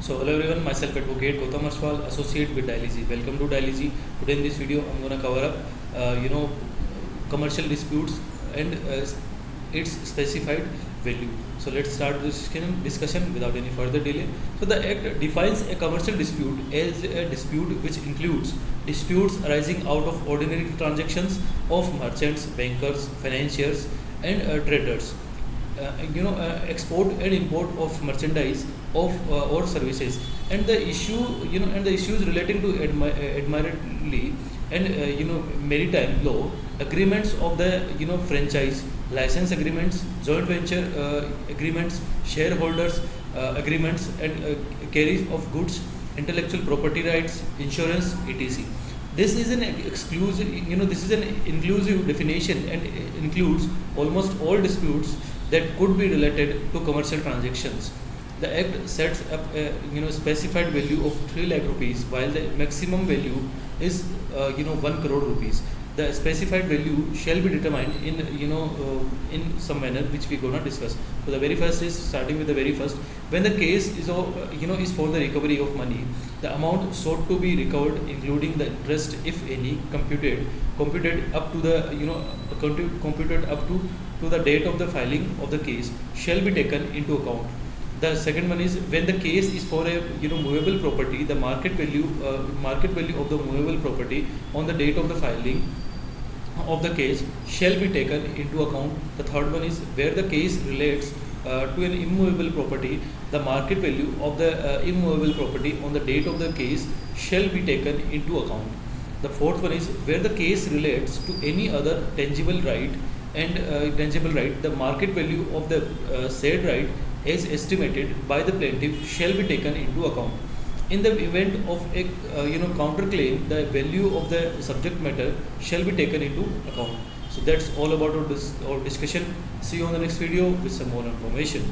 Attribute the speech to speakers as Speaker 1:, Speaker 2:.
Speaker 1: So hello everyone, myself Advocate Gautam Arswal, Associate with Dialyzy. Welcome to Dialyzy. Today in this video, I'm gonna cover up, commercial disputes and its specified value. So let's start this discussion without any further delay. So the Act defines a commercial dispute as a dispute which includes disputes arising out of ordinary transactions of merchants, bankers, financiers, and traders. Export and import of merchandise of or services, and the issues relating to admiralty and maritime law, agreements of the franchise, license agreements, joint venture agreements, shareholders agreements, and carries of goods, intellectual property rights, insurance, etc. This is an exclusive, this is an inclusive definition and includes almost all disputes that could be related to commercial transactions. The Act sets up a specified value of 3 lakh rupees, while the maximum value is 1 crore rupees. The specified value shall be determined in some manner which we gonna discuss. So the very first is starting with the very first. When the case is is for the recovery of money, the amount sought to be recovered, including the interest, if any, computed up to the computed up to the date of the filing of the case, shall be taken into account. The second one is when the case is for a movable property, the market value of the movable property on the date of the filing of the case shall be taken into account. The third one is where the case relates to an immovable property, the market value of the immovable property on the date of the case shall be taken into account. The fourth one is where the case relates to any other tangible right, the market value of the said right as estimated by the plaintiff shall be taken into account. In the event of a counterclaim, the value of the subject matter shall be taken into account. So that's all about our discussion. See you on the next video with some more information.